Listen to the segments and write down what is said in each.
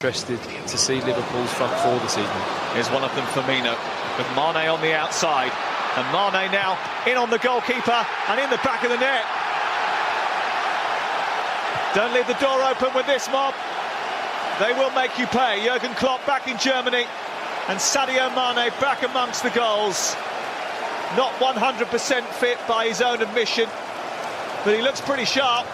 interested to see Liverpool's front four this evening. Here's one of them, Firmino, with Mane on the outside. And Mane now in on the goalkeeper and in the back of the net. Don't leave the door open with this mob. They will make you pay. Jurgen Klopp back in Germany and Sadio Mane back amongst the goals. Not 100% fit by his own admission, but he looks pretty sharp.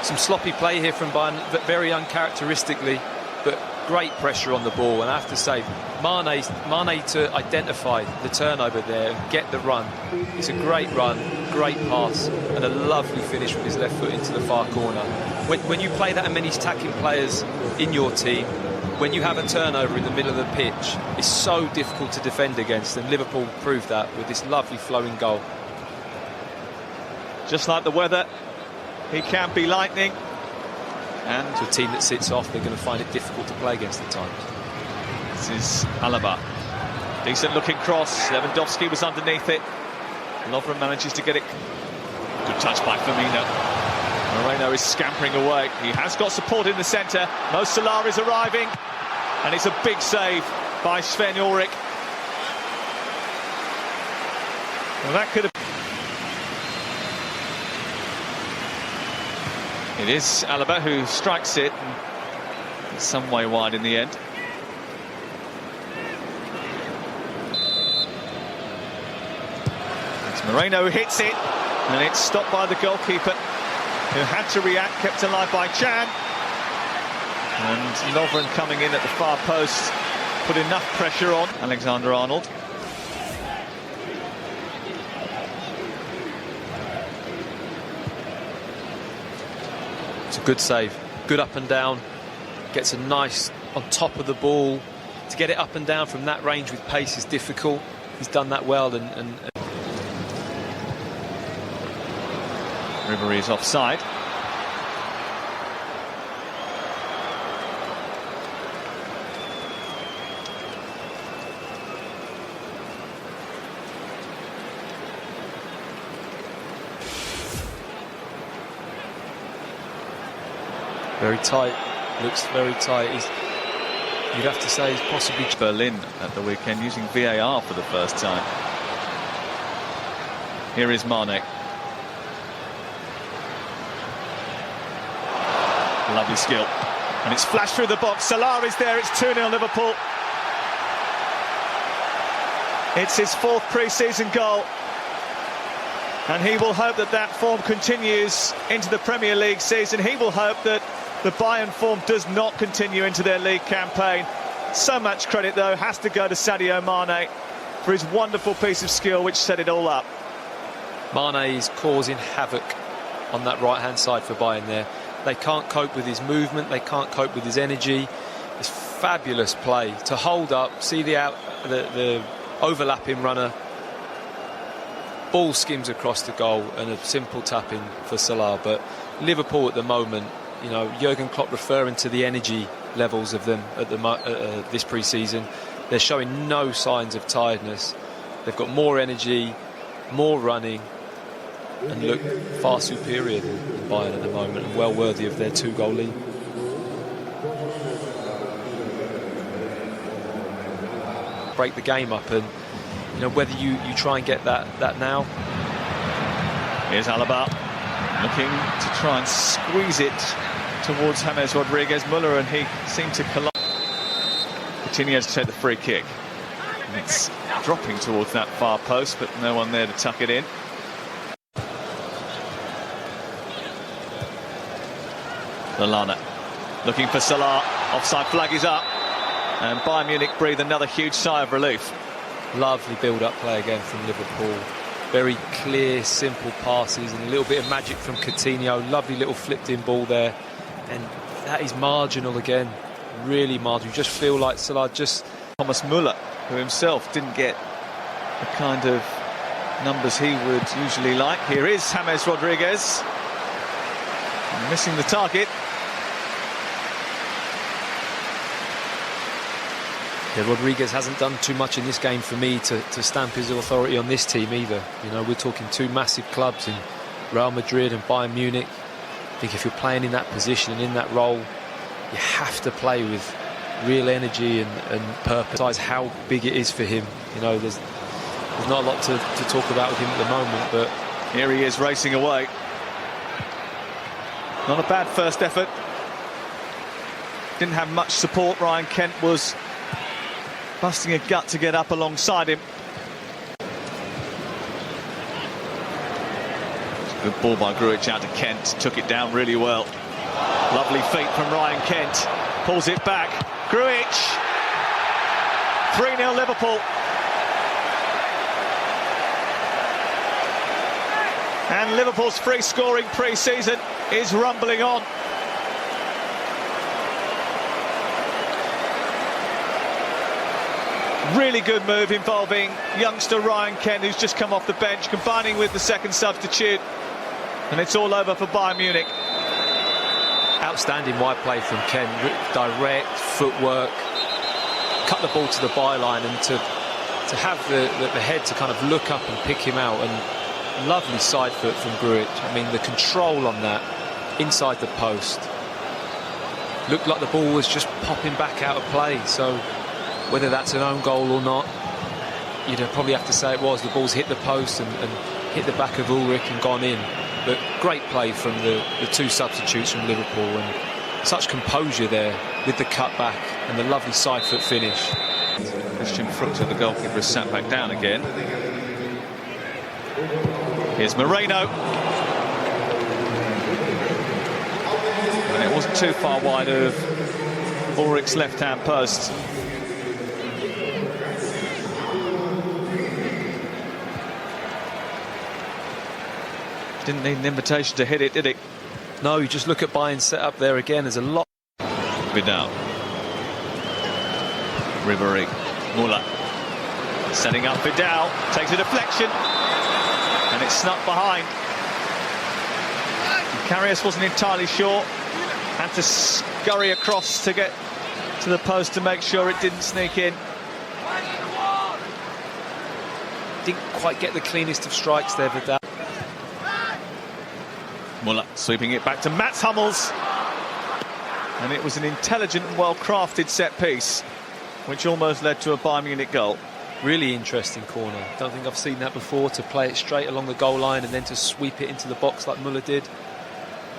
Some sloppy play here from Bayern, but very uncharacteristically, but great pressure on the ball. And I have to say, Mane to identify the turnover there and get the run. It's a great run, great pass, and a lovely finish with his left foot into the far corner. When you play that many attacking players in your team, when you have a turnover in the middle of the pitch, it's so difficult to defend against, and Liverpool proved that with this lovely flowing goal. Just like the weather, he can be lightning. And to a team that sits off, they're going to find it difficult to play against at times. This is Alaba. Decent looking cross. Lewandowski was underneath it. Lovren manages to get it. Good touch by Firmino. Moreno is scampering away. He has got support in the centre. Mo Salah is arriving. And it's a big save by Sven Ulrich. Well, that could have... It is Alaba who strikes it. It's some way wide in the end. It's Moreno who hits it, and it's stopped by the goalkeeper, who had to react, kept alive by Chan. And Lovren coming in at the far post, put enough pressure on Alexander-Arnold. It's a good save, good up and down, gets a nice on top of the ball. To get it up and down from that range with pace is difficult. He's done that well. And Ribery is offside. Very tight, looks very tight. You'd have to say he's possibly... Berlin at the weekend using VAR for the first time. Here is Mane. Lovely skill. And it's flashed through the box. Salah is there. It's 2-0 Liverpool. It's his fourth pre-season goal. And he will hope that that form continues into the Premier League season. He will hope that the Bayern form does not continue into their league campaign. So much credit, though, has to go to Sadio Mane for his wonderful piece of skill which set it all up. Mane is causing havoc on that right-hand side for Bayern there. They can't cope with his movement, they can't cope with his energy. It's fabulous play to hold up, see the overlapping runner. Ball skims across the goal and a simple tap in for Salah. But Liverpool at the moment, you know, Jurgen Klopp referring to the energy levels of them at this pre-season. They're showing no signs of tiredness. They've got more energy, more running, and look far superior than Bayern at the moment, and well worthy of their 2-goal lead. Break the game up, and you know, whether you try and get that now. Here's Alaba looking to try and squeeze it towards James Rodriguez-Müller, and he seemed to collide. Coutinho's to take the free kick. And it's dropping towards that far post, but no one there to tuck it in. Lallana looking for Salah. Offside flag is up, and Bayern Munich breathe another huge sigh of relief. Lovely build-up play again from Liverpool. Very clear, simple passes, and a little bit of magic from Coutinho. Lovely little flipped-in ball there, and that is marginal again. Really marginal. You just feel like Salah just... Thomas Müller, who himself didn't get the kind of numbers he would usually like. Here is James Rodriguez. Missing the target. Yeah, Rodriguez hasn't done too much in this game for me to stamp his authority on this team either. You know, we're talking two massive clubs in Real Madrid and Bayern Munich. I think if you're playing in that position and in that role, you have to play with real energy and purpose. Besides how big it is for him, you know, there's not a lot to talk about with him at the moment, but here he is racing away. Not a bad first effort. Didn't have much support. Ryan Kent was busting a gut to get up alongside him. Good ball by Grujic out to Kent. Took it down really well. Lovely feet from Ryan Kent. Pulls it back. Grujic. 3-0 Liverpool. And Liverpool's free scoring pre-season is rumbling on. Really good move involving youngster Ryan Kent, who's just come off the bench, combining with the second substitute. And it's all over for Bayern Munich. Outstanding wide play from Kent. Direct footwork. Cut the ball to the byline, and to have the head to kind of look up and pick him out. And lovely side foot from Grujic. I mean, the control on that inside the post. Looked like the ball was just popping back out of play. So whether that's an own goal or not, you'd probably have to say it was. The ball's hit the post and hit the back of Ulrich and gone in. But great play from the two substitutes from Liverpool, and such composure there with the cutback and the lovely side foot finish. Christian Fruchter, the goalkeeper, is sat back down again. Here's Moreno. And it wasn't too far wide of Ulrich's left-hand post. Didn't need an invitation to hit it, did it? No, you just look at Bayern's set up there again. There's a lot. Vidal. Ribéry. Muller. Setting up Vidal. Takes a deflection. And it's snuck behind. Karius wasn't entirely sure. Had to scurry across to get to the post to make sure it didn't sneak in. Didn't quite get the cleanest of strikes there, Vidal. Muller sweeping it back to Mats Hummels. And it was an intelligent and well-crafted set piece, which almost led to a Bayern Munich goal. Really interesting corner. Don't think I've seen that before, to play it straight along the goal line and then to sweep it into the box like Muller did.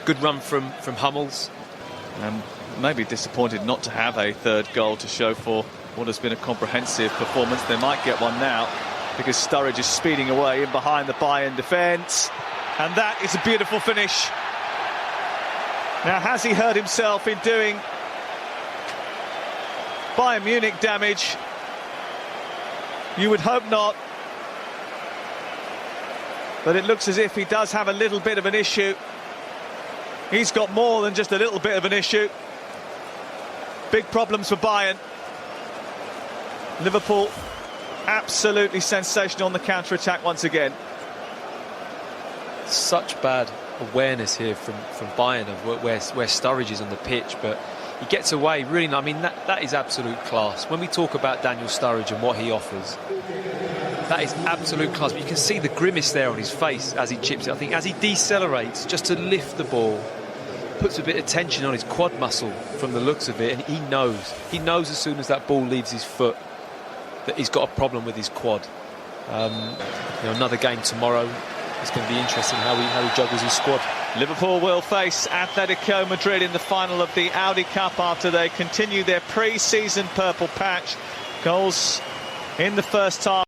Good run from Hummels. And maybe disappointed not to have a third goal to show for what has been a comprehensive performance. They might get one now, because Sturridge is speeding away in behind the Bayern defence. And that is a beautiful finish. Now, has he hurt himself in doing Bayern Munich damage? You would hope not. But it looks as if he does have a little bit of an issue. He's got more than just a little bit of an issue. Big problems for Bayern. Liverpool absolutely sensational on the counter-attack once again. Such bad awareness here from Bayern of where Sturridge is on the pitch, but he gets away really. I mean, that is absolute class. When we talk about Daniel Sturridge and what he offers, that is absolute class. But you can see the grimace there on his face as he chips it. I think as he decelerates just to lift the ball, puts a bit of tension on his quad muscle from the looks of it, and he knows as soon as that ball leaves his foot that he's got a problem with his quad. Another game tomorrow. It's going to be interesting how he juggles his squad. Liverpool will face Atletico Madrid in the final of the Audi Cup after they continue their pre-season purple patch. Goals in the first half.